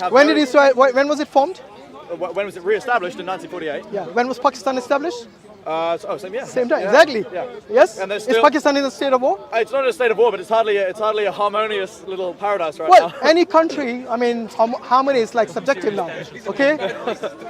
When did Israel? When was it formed? When was it re-established in 1948? Yeah. When was Pakistan established? Same year. Same time, Yeah. exactly. Yeah. Yes. And there's Is still- Pakistan in a state of war? It's not in a state of war, but it's hardly a harmonious little paradise right Well, now. any country, I mean, harmony is like subjective now, okay?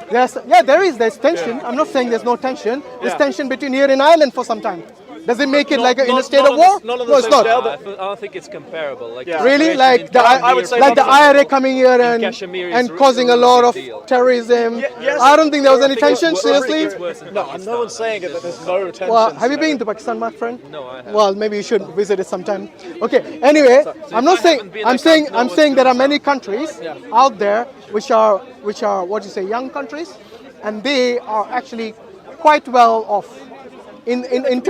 There's tension. I'm not saying there's no tension. There's Yeah. tension between here and Ireland for some time. Does it make it like in a state not of on war? the- not on the No, it's same not. scale, I don't think it's comparable. Like Yeah. the Really? situation Like in the, Kashmir I would say like the not- IRA coming here and, Kashmir is and causing a really lot big of deal. terrorism. Yes. I don't think there was any I think it's tension, worse- seriously. it's worse in No, Pakistan. no one's saying it, that there's no tension. Well, have you been to Pakistan, my friend? No, I haven't. Well, maybe you should visit it sometime. Okay. Anyway, I'm not I saying. haven't been, I'm I saying. can't know I'm what's saying there going are many countries out there which are what do you say, young countries, and they are actually quite well off in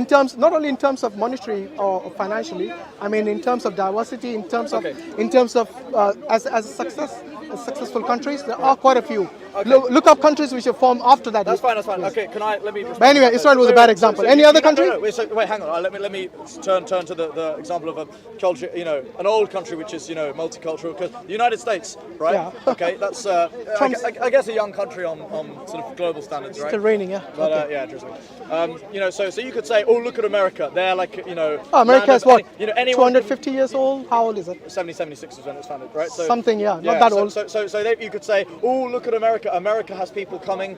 terms not only in terms of monetary or financially. I mean in terms of diversity, in terms of as successful countries. There are quite a few. Look up countries which have formed after that. That's fine. Okay, let me. But anyway, Israel was a bad example. Any other country? No, wait, hang on. Let me turn to the example of a culture. An old country which is multicultural. Because the United States, right? Yeah. Okay, that's I guess a young country on sort of global standards, right? Still raining, yeah. But Okay. yeah, interesting. So you could say, oh, look at America. They're like America is what? Anyone 250 years old? How old is it? 76 was when it was founded, right? So, Something, yeah, not that old. So you could say, oh, look at America. America has people coming,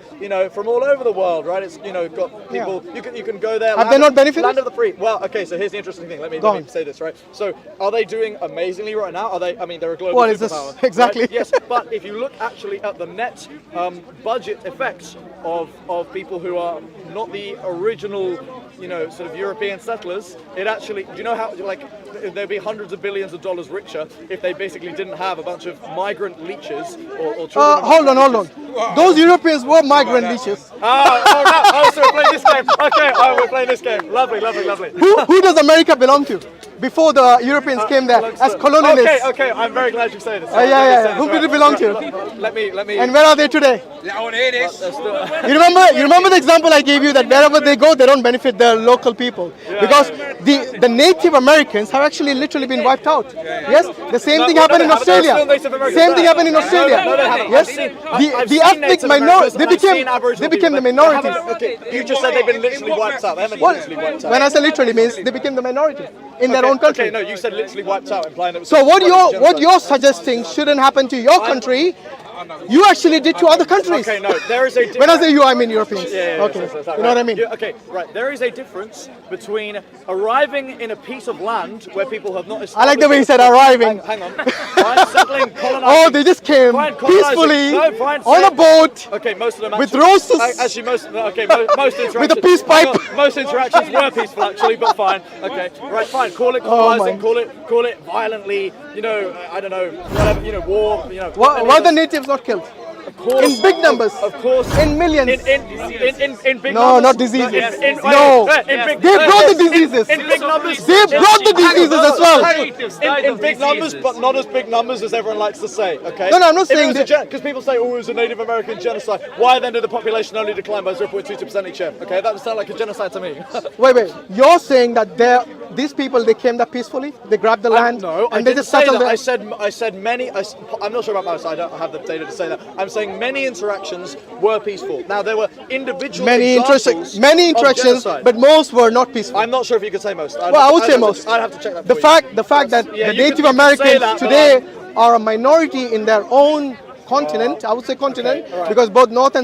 from all over the world, right? It's got people. Yeah. You can go there. Have they not benefited? Land of the free. Well, okay. So here's the interesting thing. Let me say this, right? So are they doing amazingly right now? Are they? I mean, they're a global Well, it's superpower. just- exactly. Right? Yes, but if you look actually at the net budget effects of people who are not the original, sort of European settlers, it actually. Do you know how they'd be hundreds of billions of dollars richer if they basically didn't have a bunch of migrant leeches or children. Hold on. Those Europeans were migrant leeches. Oh, no. So we're playing this game. Okay, we're playing this game. Lovely. Who does America belong to? Before the Europeans came there as colonialists. Okay. I'm very glad you say this. Yeah. Who did it belong to? Let me. And where are they today? You remember the example I gave you that wherever they go, they don't benefit the local people because the Native Americans have actually literally been wiped out. Yes, the same thing happened in Australia. Same thing happened in Australia. Yes, the ethnic minorities they became the minorities. Okay, you just said they've been literally wiped out. They haven't literally wiped out. When I say literally means they became the minority in their own country. Okay, no, you said literally wiped out, implying it was. So what you're suggesting shouldn't happen to your country, you actually did to other countries. Okay, no, there is a difference. When I say you, I mean Europeans. Yeah, okay, so, you know what I mean? Okay, right. There is a difference between arriving in a piece of land where people have not established. I like the way he said arriving. Hang on. Fine, settling, colonizing. Oh, they just came Fine, colonizing. peacefully No, fine, on a boat. Okay, most of them with actually, roses. Actually, most interactions. With a peace pipe. Most interactions were peaceful, actually, but fine. Okay, right, fine. Call it colonizing. Call it violently. I don't know. Whatever. War. Why the natives not killed? In big numbers. Of course. In millions. In big numbers. No, not diseases. No. They brought the diseases. In big numbers. They brought the diseases as well. In big numbers, but not as big numbers as everyone likes to say, okay? No, I'm not saying that. Because people say, oh, it was a Native American genocide. Why then did the population only decline by 0.22% each year? Okay, that would sound like a genocide to me. Wait. You're saying that these people, they came there peacefully? They grabbed the land? No, and they just settled there? I said many. I'm not sure about most. I don't have the data to say that. I'm saying many interactions were peaceful. Now, there were individual many interactions, but most were not peaceful. I'm not sure if you could say most. I would say most. I'd have to check that. The fact that the Native Americans today are a minority in their own continent. I would say continent because both North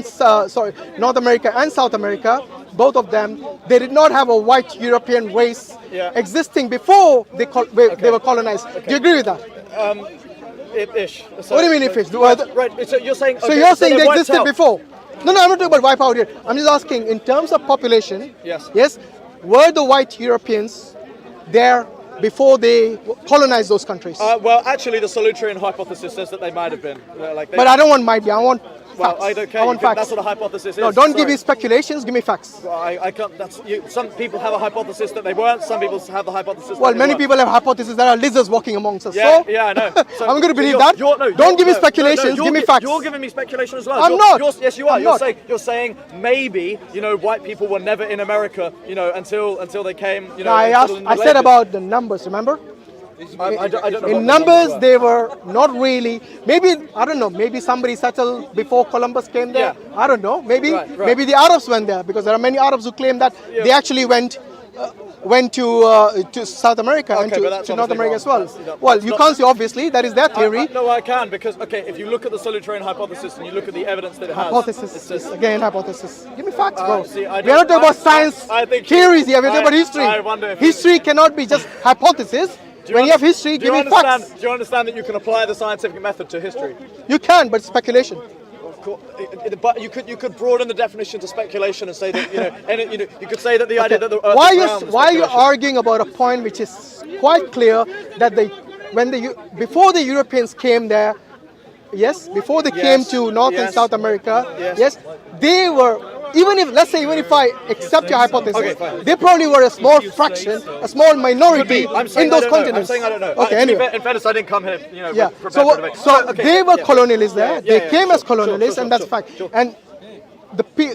America and South America, both of them, they did not have a white European race existing before they were colonized. Do you agree with that? Ish. What do you mean if-ish? Right. So you're saying. So you're saying they existed before? No, I'm not talking about wipe out here. I'm just asking in terms of population. Yes. Were the white Europeans there before they colonized those countries? Well, actually, the salutarian hypothesis says that they might have been. But I don't want might be. I want facts. Well, I don't care. I want facts. That's what a hypothesis is. No, don't give me speculations. Give me facts. Well, I can't. Some people have a hypothesis that they weren't. Some people have the hypothesis. Well, that many they people have hypotheses that are lizards walking amongst us. Yeah, so I know. So, I'm going to believe that. Don't give me speculations. Give me facts. You're giving me speculation as well. I'm not. Yes, you are. I'm You're saying maybe white people were never in America until they came. I said about the numbers. Remember? I don't know. In numbers, they were not really. Maybe I don't know. Maybe somebody settled before Columbus came there. Yeah. I don't know. Maybe Right. maybe the Arabs went there because there are many Arabs who claim that they actually went to South America and Okay, but that's to North obviously America as well. wrong. Well, you can't say obviously. That is their theory. No, I can because if you look at the salutarian hypothesis and you look at the evidence that it has, Hypothesis. it says, Again, hypothesis. Give me facts, bro. see, I We are not don't- talking about I- science I think- theories here. We're talking about history. I wonder if- History cannot be just hypothesis. When you have history, do you give me understand? facts. Do you understand that you can apply the scientific method to history? You can, but speculation. Of course, but you could broaden the definition to speculation and say that you could say that the idea that the Earth Why is you round is why are you speculation. arguing about a point which is quite clear that before the Europeans came there, yes, before they came to North and Yes. South America, Yes. yes, they were even if I accept your hypothesis, Okay, fine. they probably were a small fraction, a small minority I'm saying in I those don't know. continents. I'm saying I don't know. Okay, anyway. In fairness, I didn't come here, Yeah. prepared So, for debate. Okay, they were yeah. colonialists there. Yeah, They came as sure, colonialists, sure, and that's sure, fact. sure. And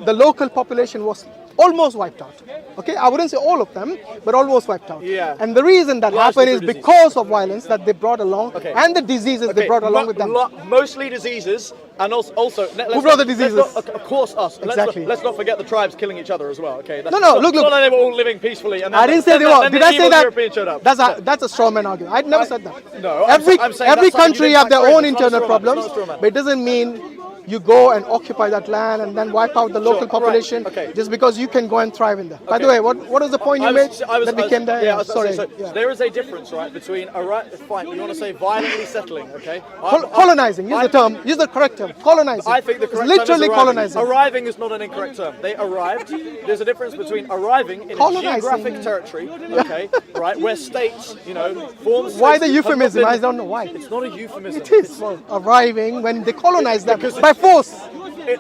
the local population was almost wiped out. Okay, I wouldn't say all of them, but almost wiped out. Yeah. And the reason that Largely happened is through disease. because of violence that they brought along, Okay. and the diseases they brought along with them. Mostly diseases, and also Who brought the diseases? Of course, us. And Exactly. Let's not forget the tribes killing each other as well. Okay. No, Look. look. It's not like they were all living peacefully. And I didn't say they were. then Did the I say evil that? European showed up. That's a straw man argument. I never said that. No, Every I'm saying every that's something country you have didn't their own factor in. It's not a internal straw man. problems, It's not a straw man. but it doesn't mean you go and occupy that land and then wipe out the local right, population okay. just because you can go and thrive in there. By the Okay. way, what was the point you made that we came there? Yeah, I was Sorry. saying, so Yeah. there is a difference, right, between fine. You want to say violently settling, okay? Colonizing. Use the term. Use the correct term. Colonizing. I think the It's correct literally term is arriving. colonizing. Arriving is not an incorrect term. They arrived. There's a difference between arriving in a Colonizing. geographic territory, okay, right, where states, form. Why states the have euphemism? not I been- don't know why. It's not a euphemism. It is arriving when they colonize them Because by force.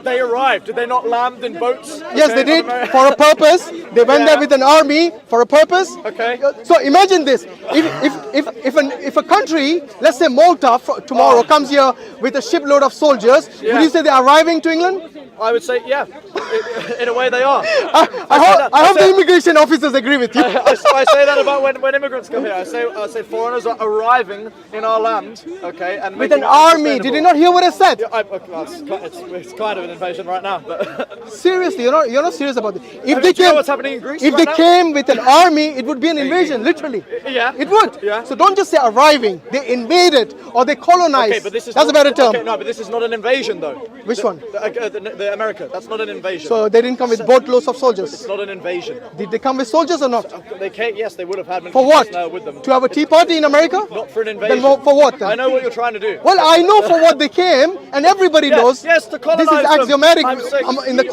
They arrived. Did they not land in boats? Yes, Okay, they did on America? for a purpose. They went Yeah. there with an army for a purpose. Okay. So imagine this: if a country, let's say Malta, tomorrow comes here with a shipload of soldiers, would Yeah. you say they're arriving to England? I would say, yeah. In a way, they are. I hope the immigration officers agree with you. I say that about when immigrants come here. I say foreigners are arriving in our land, okay, and With making an it army. Did you not hear what I said? Yeah, it's kind of an invasion right now. But Seriously, you're not serious about it. If do you know what's happening in Greece if right they now? came with an army, it would be an invasion, literally. Yeah. It would. Yeah. So don't just say arriving. They invaded or they colonized. okay, but this is That's a not- better term. Okay, no, but this is not an invasion though. Which one? The America. That's not an invasion. So they didn't come with boatloads of it's soldiers. not an invasion. Did they come with soldiers or not? They came. Yes, they would have had. For what? With them. To have a tea party in America? Not for an invasion. Then for what then? I know what you're trying to do. Well, I know for what they came, and everybody Yes, knows. yes, to colonize This is them. axiomatic I'm saying in the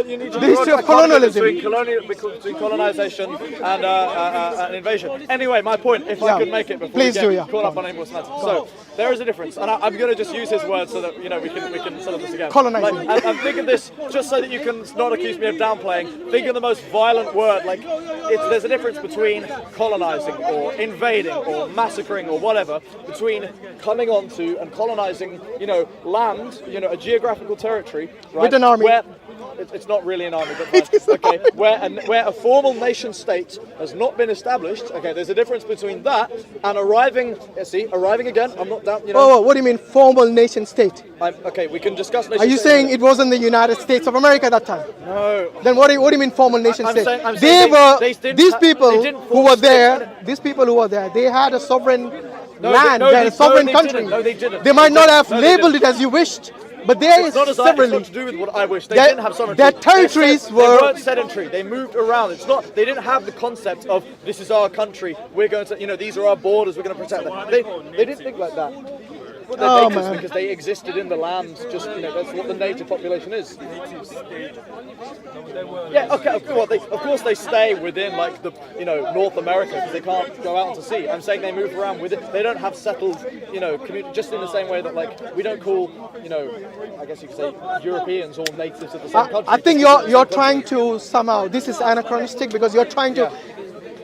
you need to the draw history a of dichotomy colonialism. between colonization and an invasion. Anyway, my point, if Yeah. I could make it before Please we do, get yeah. caught up on any more semantics. So there is a difference, and I'm going to just use his words so that we can settle this again. Colonizing. I'm thinking this just so that you can not accuse me of downplaying. Think of the most violent word. There's a difference between colonizing or invading or massacring or whatever, between coming onto and colonizing, land, a geographical territory, right? With an army. Where it's not really an army, but fine, okay, where a formal nation state has not been established. Okay, there's a difference between that and arriving. Arriving again. I'm not down. Oh, what do you mean formal nation state? Okay, we can discuss. Are you saying it wasn't the United States of America at that time? No. Then what do you mean formal nation I'm state? saying they didn't These ha- people they didn't who form were states. there. These people who were there. They had a sovereign land. no, they had a they- sovereign no, they country. didn't. No, they didn't. They might not have No, they labeled it didn't. as you wished, but they It's not separately. to do with what I wish. They Their- didn't have sovereignty. their territories They were- weren't sedentary. They moved around. It's not. They didn't have the concept of this is our country. We're going to. These are our borders. We're going to protect them. They didn't think like that. Well, they're Oh, natives man. because they existed in the land. Just that's what the native population is. Yeah. Okay. Of course they stay within the North America because they can't go out to sea. I'm saying they move around with it. They don't have settled just in the same way that we don't call I guess you could say Europeans all natives of the same country. I think just because you're they're trying to somehow. This is anachronistic because you're trying to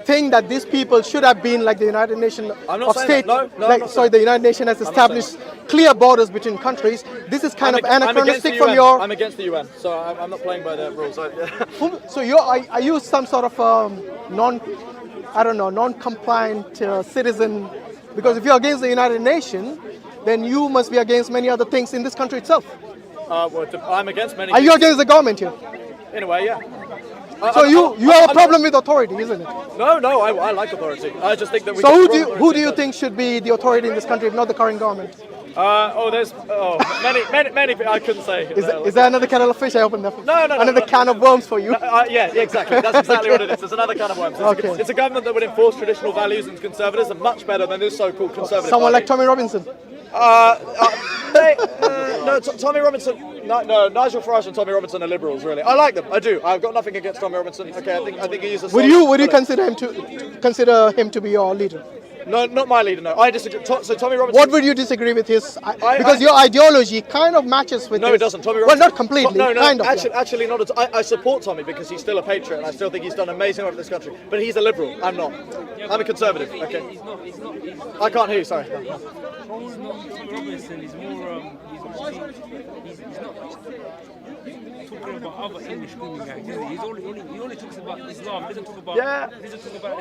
think that these people should have been like the United Nations I'm not of saying state. that. No, I'm not saying the United Nations has established clear borders between countries. This is kind of anachronistic from your. I'm against the UN, so I'm not playing by their rules. So are you some sort of non-compliant citizen Because if you're against the United Nations, then you must be against many other things in this country itself. Well, I'm against many. Are you against the government here? In a way, yeah. So you have a problem with authority, isn't it? No, I like authority. I just think that we. So who do you think should be the authority in this country, if not the current government? There's many. I couldn't say. Is there another kettle of fish I opened up? No. Another can of worms for you? Yeah, exactly. That's exactly what it is. It's another kind of worms. It's Okay. a government that would enforce traditional values and conservatism much better than this so-called conservative. Someone like party. Tommy Robinson. Tommy Robinson. No, Nigel Farage and Tommy Robinson are liberals, really. I like them. I do. I've got nothing against Tommy Robinson. Okay, I think he's a. Would you consider him to be your leader? No, not my leader. No, I disagree. So Tommy Robinson. What would you disagree with his? Because your ideology kind of matches with. No, his, it doesn't. Tommy Well, Robinson. not completely. No, kind of. Actually, not at all. I support Tommy because he's still a patriot, and I still think he's done amazing work for this country. But he's a liberal. I'm not. I'm a conservative. Okay. I can't hear you. Sorry. Tommy Robinson is more, he's not talking about other English screaming gangs, is he? He only talks about Islam, he doesn't talk about,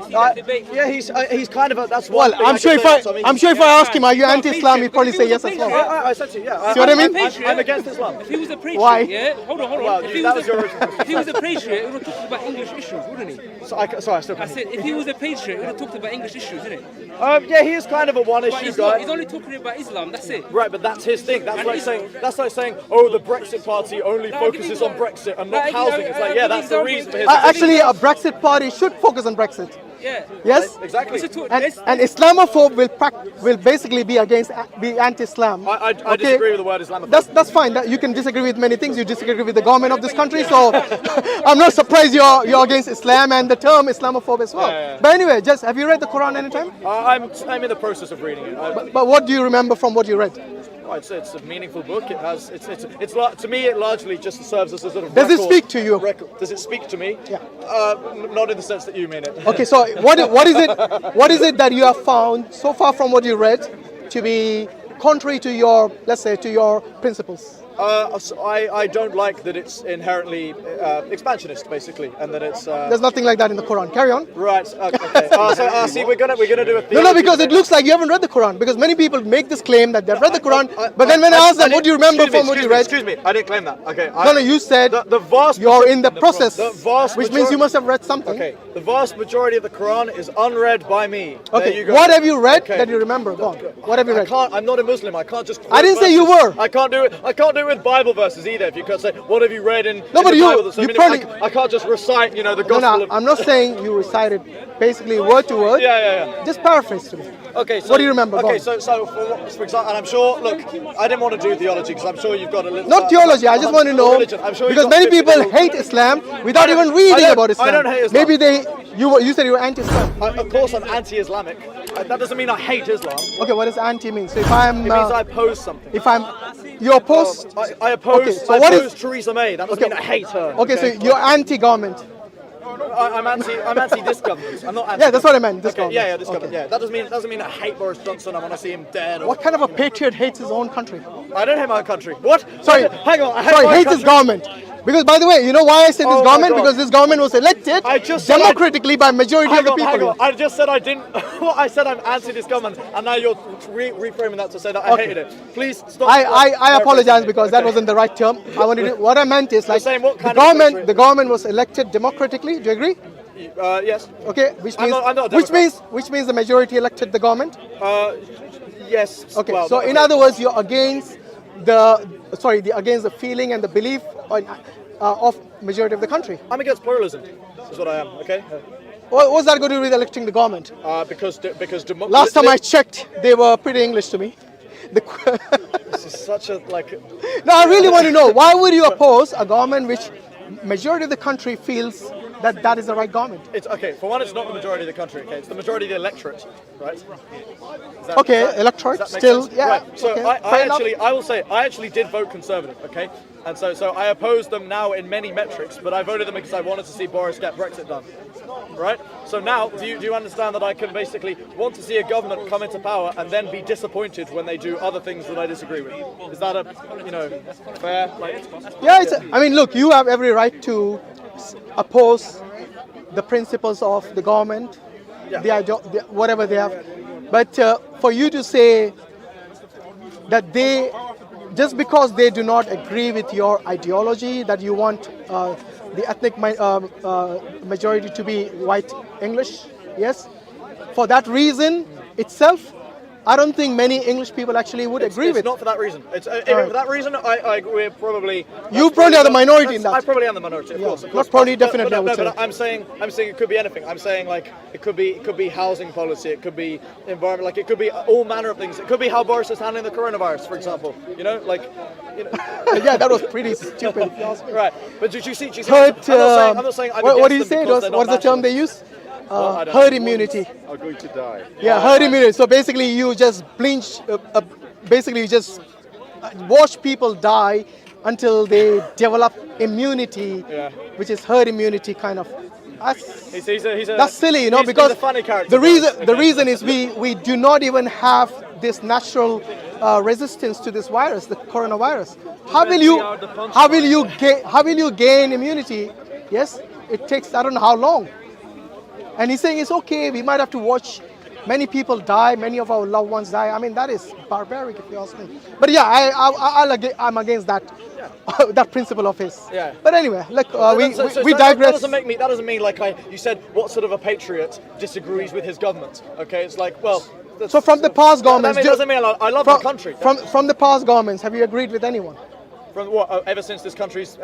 see that debate. Yeah, he's kind of a, that's Well, one thing I'm I sure can if say, Tommy. I'm sure if I ask him, are you anti-Islam? He'd probably say yes as well. I said to you, yeah. See what I mean? I'm against Islam. If he was a patriot, Why? yeah, hold on. Well, that was your original If he was a patriot, he would have talked about English issues, wouldn't he? Sorry, I still I can't. said, if he was a patriot, he would have talked about English issues, didn't he? Yeah, he is kind of a But one-issue he's guy. only talking about Islam, that's it. Right, but that's his thing. That's like saying, oh, the Brexit party only focuses on Brexit and not housing. It's like, yeah, that's the reason for his. Actually, a Brexit party should focus on Brexit. Yeah. Yes. Exactly. And Islamophobe will basically be anti-Islam. I Okay? disagree with the word Islamophobe. That's fine. You can disagree with many things. You disagree with the government of this country, so I'm not surprised you're against Islam and the term Islamophobe as well. Yeah. But anyway, just have you read the Quran anytime? I'm in the process of reading it. But what do you remember from what you read? I'd say it's a meaningful book. It has, to me, it largely just serves as a sort of. Does it speak to you? Does it speak to me? Yeah. Not in the sense that you mean it. Okay, so what is it that you have found so far from what you read to be contrary to your, let's say, to your principles? I don't like that it's inherently expansionist, basically, and that it's. There's nothing like that in the Quran. Carry on. Right. Okay. See, we're gonna do a. No, because it looks like you haven't read the Quran. Because many people make this claim that they've read the Quran, but then when I ask them, what do you remember from what you read? Excuse me, I didn't claim that. Okay. No, you said the vast. you're in the process, which means majority- you must have read something. Okay. The vast majority of the Quran is unread by me. There Okay. you go. What have you read Okay. that you remember? Go on. What have you I read? can't. I'm not a Muslim. I can't just. I didn't quote say you verses. were. I can't do it. I can't do it with Bible verses either. If you could say, what have you read in? No, in but the you- Bible? So you meaning probably- I can't just recite, the No, gospel. I'm not saying you recited basically word to word. Yeah. Just paraphrase to me. Okay. So, What do you remember? Go Okay. on. So for example, and I'm sure. Look, I didn't want to do theology because I'm sure you've got a little. Not theology. I just want to know religion. I'm sure you've because got many 50 people little- hate Islam without I don't- even reading I don't- about Islam. I don't hate Islam. Maybe you said you were anti-Islam. Of course, I'm anti-Islamic. That doesn't mean I hate Islam. It Okay, what does anti mean? So if I'm means I oppose something. you oppose. I oppose. Okay, so I what is- oppose Theresa May. That doesn't Okay. mean I hate her. Okay, so you're anti-government. I'm anti this government. I'm not anti. Yeah, that's what I meant. This Okay, government. yeah, this government. Yeah, that doesn't mean I hate Boris Johnson. I want to see him dead. Or, What kind of a patriot hates his own country? I don't hate my country. What? Sorry, hang on. I hate sorry, my hates his country. government. Because by the way, you know why I said Oh this my government? God. Because this government was elected I just said democratically by majority of the people. Hang on. I just said I didn't. I said I'm anti this government, and now you're reframing that to say that I hated it. Please stop. I apologize because that wasn't the right term. What I meant is like saying what kind the of government. country? The government was elected democratically. Do you agree? Yes. Okay, which I'm means not a Democrat. which means the majority elected the government. Yes. Okay, well, so in other words, you're against against the feeling and the belief of majority of the country. I'm against pluralism. Is what I am. Okay. What's that going to do with electing the government? Because democracy. Last time I checked, they were pretty English to me. This is such a like. No, I really want to know, why would you oppose a government which majority of the country feels that is the right government? It's okay. For one, it's not the majority of the country. Okay, it's the majority of the electorate, right? Electorate does that make still, sense? yeah. Right. So okay, I will say, I actually did vote Conservative. Okay, and so I oppose them now in many metrics, but I voted them because I wanted to see Boris get Brexit done. Right. So now, do you understand that I can basically want to see a government come into power and then be disappointed when they do other things that I disagree with? Is that a fair? I mean, look, you have every right to oppose the principles of the government, Yeah. whatever they have. But for you to say that they, just because they do not agree with your ideology, that you want the ethnic majority to be white English, yes, for that reason itself, I don't think many English people actually would agree with. It's not for that reason. It's for that reason. We're probably. You probably are the minority in that. I probably am the minority, of course. Not probably, definitely. I would say. But I'm saying it could be anything. I'm saying like it could be housing policy. It could be environment. Like it could be all manner of things. It could be how Boris is handling the coronavirus, for example. You know, like. You know. Yeah, that was pretty stupid. If you ask me. Right, but did you see? Herd, I'm not saying. What do you say? What's the term they use? Herd immunity. Are going to die. Yeah, herd immunity. So basically, you just blinch. Basically, you just watch people die until they develop immunity, which is herd immunity kind of. That's silly, you know, because he's a funny character. the reason is we do not even have this natural resistance to this virus, the coronavirus. How will you gain immunity? Yes, it takes I don't know how long. And he's saying it's okay, we might have to watch many people die, many of our loved ones die. I mean, that is barbaric if you ask me. But yeah, I'm against that that principle of his. Yeah. But anyway, look, we That digress. doesn't mean like you said, what sort of a patriot disagrees with his government? Okay, it's like, well. So from the past governments, that doesn't mean I love my country. From the past governments, have you agreed with anyone? From what? Ever since our first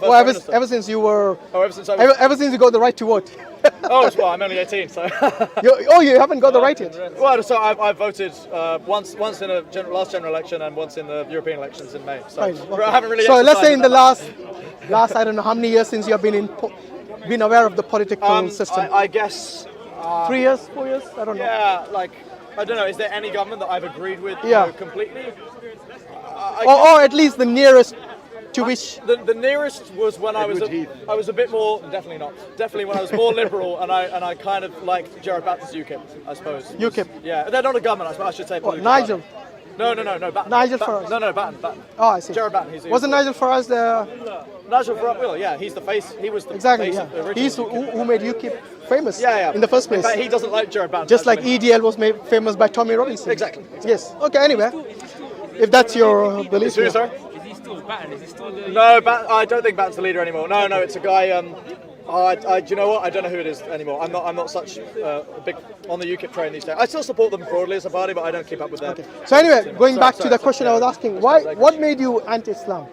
well, minister? ever since you were. Oh, ever since you got the right to vote. Oh, well, I'm only 18, so. you haven't got the right yet. Well, so I voted once in the last general election and once in the European elections in May. So Fine, okay. I haven't really. So let's say in the last I don't know how many years since you have been aware of the political system. I guess. 3 years, 4 years, I don't know. Yeah, like I don't know. Is there any government that I've agreed with completely? Or at least the nearest to which the nearest was when I was a bit more definitely when I was more liberal and I kind of liked Gerard Baten's UKIP, I suppose. UKIP. Yeah, they're not a government, I should say. Nigel. No, Batten. Nigel Farage. No, Batten. Oh, I see. Gerard Batten. Wasn't Nigel Farage the? Nigel Farage. Well, yeah, he's the face. He was the exactly. face Yeah. of the original. He's who made UKIP famous. Yeah. In the first place. He doesn't like Gerard Batten. Just like EDL was made famous by Tommy Robinson. Exactly. Yes. Okay. Anyway, if that's your belief. Sorry. Is he still Batten? Is he still the? No, I don't think Batten's the leader anymore. No, it's a guy. Do you know what? I don't know who it is anymore. I'm not such big on the UKIP train these days. I still support them broadly as a party, but I don't keep up with them. Okay. So anyway, going back to the question I was asking, what made you anti-Islam?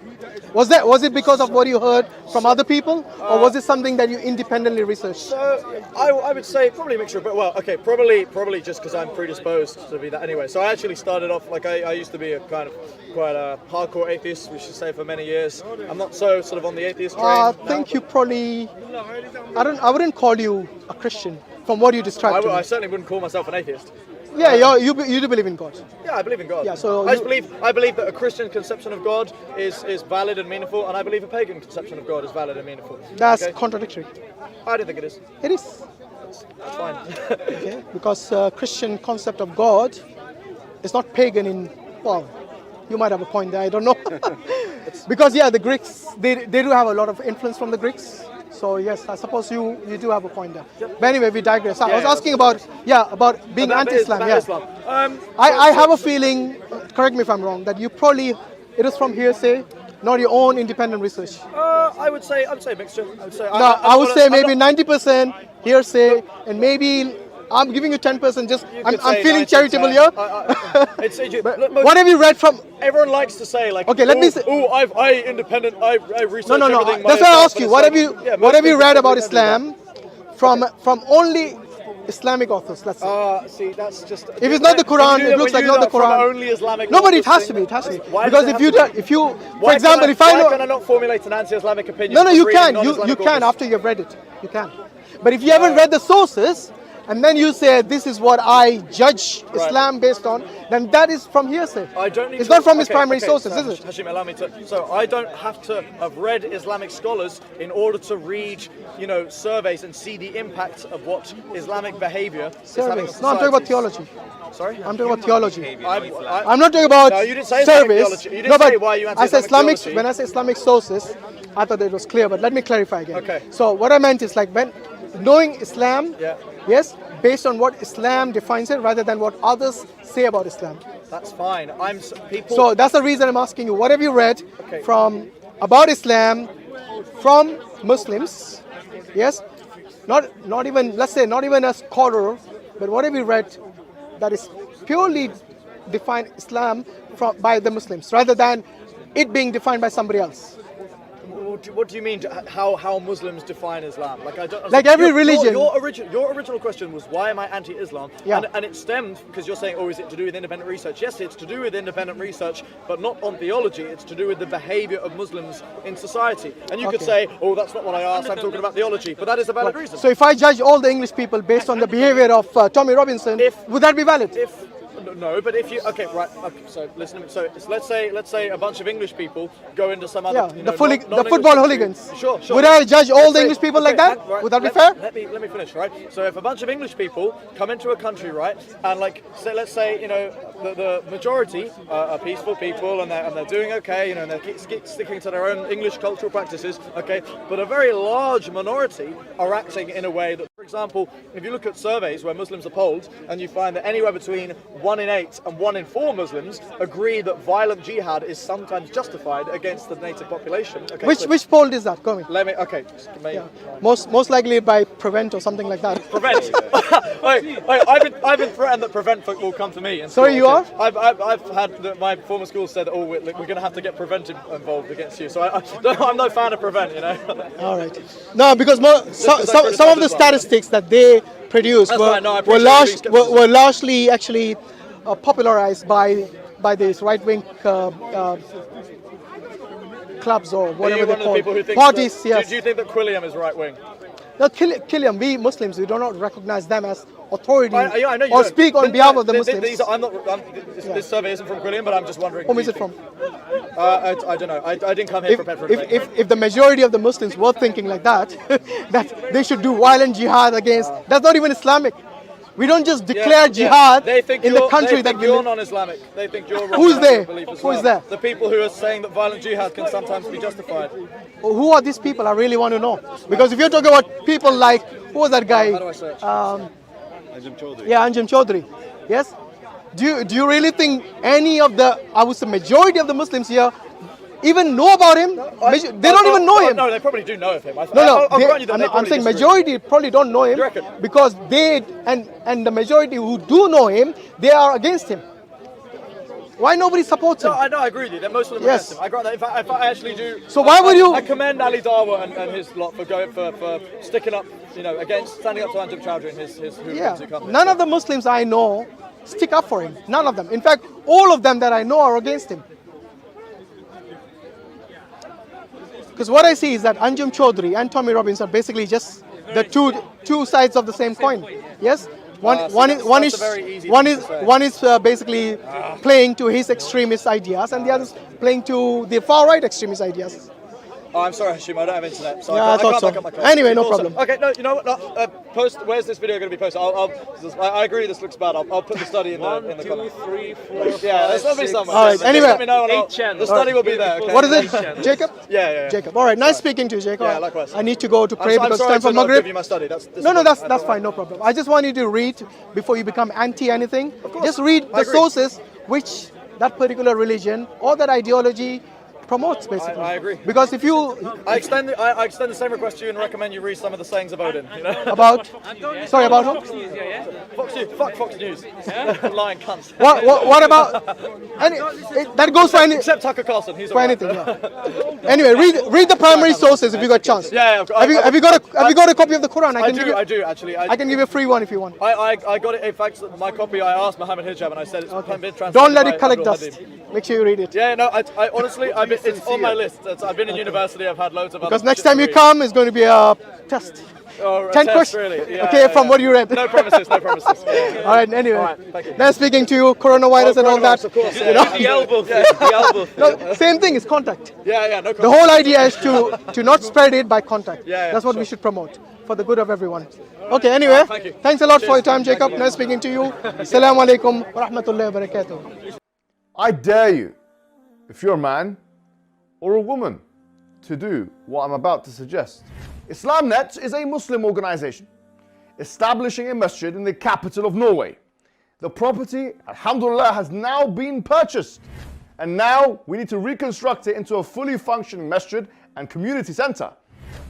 Was it because of what you heard from other people, or was it something that you independently researched? So I would say probably a mixture, but well, okay, probably just because I'm predisposed to be that anyway. So I actually started off like I used to be a kind of quite a hardcore atheist, we should say, for many years. I'm not so sort of on the atheist train. I think you probably. I wouldn't call you a Christian from what you described. I certainly wouldn't call myself an atheist. Yeah, you do believe in God. Yeah, I believe in God. Yeah, so I believe that a Christian conception of God is valid and meaningful, and I believe a pagan conception of God is valid and meaningful. That's contradictory. I don't think it is. It is. That's fine. Okay, because Christian concept of God is not pagan in, well, you might have a point there, I don't know. Because the Greeks, they do have a lot of influence from the Greeks. So yes, I suppose you do have a point there. But anyway, we digress. I was asking about being anti-Islam. I have a feeling, correct me if I'm wrong, that you probably, it is from hearsay, not your own independent research. I would say a mixture. I would say maybe 90% hearsay, and maybe I'm giving you 10%. Just I'm feeling charitable here. What have you read from? Everyone likes to say like, okay, let me say. I independent. I research everything. That's why I ask you. What have you read about Islam from only Islamic authors? Let's say. See, that's just. If it's not the Quran, it looks like not the Quran. Only Islamic. No, but it has to be. It has to be. Because if you, for example, if I know. Why can I not formulate an anti-Islamic opinion? No, you can. You can after you've read it. You can. But if you haven't read the sources, and then you say this is what I judge Islam based on, then that is from hearsay. It's not from his primary sources, is it? Hashim, allow me to. So I don't have to have read Islamic scholars in order to read, surveys and see the impact of what Islamic behavior is having on society. No, I'm talking about theology. Sorry? I'm talking about theology. I'm not talking about no, you didn't say service. Theology. You didn't say why you anti-Islamic theology. When I say Islamic sources, I thought it was clear, but let me clarify again. Okay. So what I meant is like when knowing Islam, yes, based on what Islam defines it rather than what others say about Islam. That's fine. People. So that's the reason I'm asking you, what have you read Okay. from about Islam from Muslims? Yes? Not even, let's say, not even a scholar, but what have you read that is purely defined Islam by the Muslims rather than it being defined by somebody else? What do you mean? How Muslims define Islam? Like I don't. Like every religion. Your original question was why am I anti-Islam? Yeah. And it stemmed because you're saying, oh, is it to do with independent research? Yes, it's to do with independent research, but not on theology. It's to do with the behaviour of Muslims in society. And you could say, oh, that's not what I asked. I'm talking about theology, but that is a valid reason. So if I judge all the English people based on the behavior of Tommy Robinson, would that be valid? No, but if you so listen. So let's say a bunch of English people go into some other, the football hooligans. Sure. Would I judge all the English people like that? Right, would that be fair? Let me finish, right? So if a bunch of English people come into a country, right, and let's say the majority are peaceful people and they're doing okay, and they're sticking to their own English cultural practices, okay, but a very large minority are acting in a way that, for example, if you look at surveys where Muslims are polled, and you find that anywhere between 1 in 8 and 1 in 4 Muslims agree that violent jihad is sometimes justified against the native population. Okay, which poll is that? Go me. Let me. Okay. Yeah. Most likely by Prevent or something like that. Prevent. Wait, I've been threatened that Prevent will come to me. Sorry, you are? I've had my former school said, oh, we're going to have to get Prevent involved against you. So I'm no fan of Prevent, All right. No, because some of the statistics that they produced were largely actually popularized by these right-wing clubs or whatever they're called. Parties, yes. Do you think that Quilliam is right-wing? No, Quilliam, we Muslims, we do not recognize them as authority I know you or don't. speak on behalf of the Muslims. This survey isn't from Quilliam, but I'm just wondering. Whom is it from? I don't know. I didn't come here prepared for it. If the majority of the Muslims were thinking like that, that they should do violent jihad against, that's not even Islamic. We don't just declare jihad in the country that we live. You're non-Islamic. They think you're wrong. Who's there? Who is there? The people who are saying that violent jihad can sometimes be justified. Who are these people? I really want to know. Because if you're talking about people like, who was that guy? How do I search? Anjem Chaudhry. Yeah, Anjem Chaudhry. Yes? Do you really think any of the, I would say majority of the Muslims here even know about him? They don't even know him. No, they probably do know of him. I'm saying majority probably don't know him because they, and the majority who do know him, they are against him. Why nobody supports him? No, I agree with you. That most of them are against him. I grant that. If I actually do. So why would you? I commend Ali Dawah and his lot for going for sticking up, standing up to Anjem Chaudhry and his hooligans who come here. None of the Muslims I know stick up for him. None of them. In fact, all of them that I know are against him. Because what I see is that Anjem Chaudhry and Tommy Robinson are basically just the two sides of the same coin. Yes, one is basically playing to his extremist ideas, and the other is playing to the far right extremist ideas. Oh, I'm sorry, Hashim, I don't have internet, so I thought so. Anyway, no problem. Okay, no, you know what? No, where's this video going to be posted? I agree this looks bad. I'll put the study in the comments. 1, 2, 3, 4, Yeah, there's something somewhere. All right, anyway. Let me know the study will be there. Okay? What is it? Jacob? Yeah. Jacob. All right, nice speaking to you, Jacob. Yeah, likewise. I need to go to pray because it's time for I'm sorry to not Maghrib. give you my study. That's fine, no problem. I just want you to read before you become anti anything. Just read the sources which that particular religion or that ideology promotes, basically. I agree. Because if you... I extend the same request to you and recommend you read some of the sayings of Odin. About? Sorry, about who? Fox News. Fuck Fox News. Lying cunts. What about... that goes for any... Except Tucker Carlson. He's for anything, yeah. Anyway, read the primary sources if you got a chance. Yeah. Have you got a copy of the Quran? I do actually. I can give you a free one if you want. I got it. In fact, my copy I asked Mohammed Hijab and I said it's been translated. Don't let it collect Abdul dust. Hadim. Make sure you read it. Yeah, no, I honestly, it's on my list. I've been in university, I've had loads of because next time you come, it's going to be a test. 10 questions. Really? Yeah, okay, from what you read. No promises. Yeah. All right, anyway. All right, thank you. Nice speaking to you, coronavirus and all that. Of course, you know? The elbow thing. The elbow thing. No, same thing is contact. Yeah, no contact. The whole idea is to not spread it by contact. Yeah, that's what we should promote for the good of everyone. Okay, anyway, thank you. Thanks a lot for your time, Jacob. Nice speaking to you. Assalamu alaikum wa rahmatullahi wa barakatuh. I dare you, if you're a man or a woman, to do what I'm about to suggest. IslamNet is a Muslim organization. establishing a masjid in the capital of Norway. The property, alhamdulillah, has now been purchased. And now we need to reconstruct it into a fully functioning masjid and community center.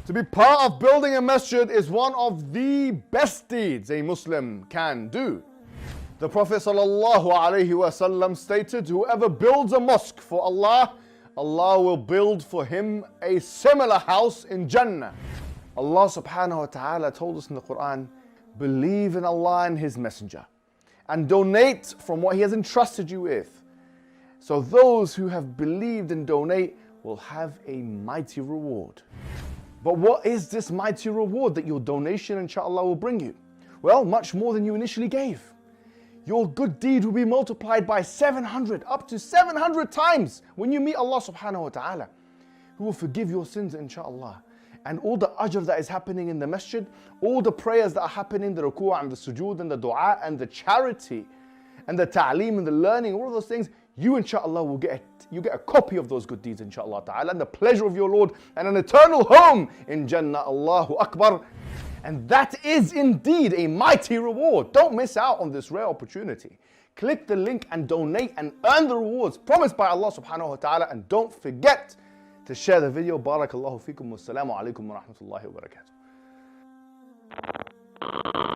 To be part of building a masjid is one of the best deeds a Muslim can do. The Prophet ﷺ stated, whoever builds a mosque for Allah, Allah will build for him a similar house in Jannah. Allah subhanahu wa ta'ala told us in the Quran, believe in Allah and His Messenger and donate from what He has entrusted you with. So those who have believed and donate will have a mighty reward. But what is this mighty reward that your donation inshallah will bring you? Well, much more than you initially gave. Your good deed will be multiplied by 700, up to 700 times when you meet Allah subhanahu wa ta'ala, who will forgive your sins inshallah. And all the ajr that is happening in the masjid, all the prayers that are happening, the ruku' and the sujood and the dua and the charity and the ta'aleem and the learning, all of those things, you inshallah will get a copy of those good deeds inshallah ta'ala, and the pleasure of your Lord and an eternal home in Jannah. Allahu Akbar. And that is indeed a mighty reward. Don't miss out on this rare opportunity. Click the link and donate and earn the rewards promised by Allah subhanahu wa ta'ala. And don't forget to share the video. Barakallahu feekum. Wassalamu alaikum wa rahmatullahi wa barakatuh.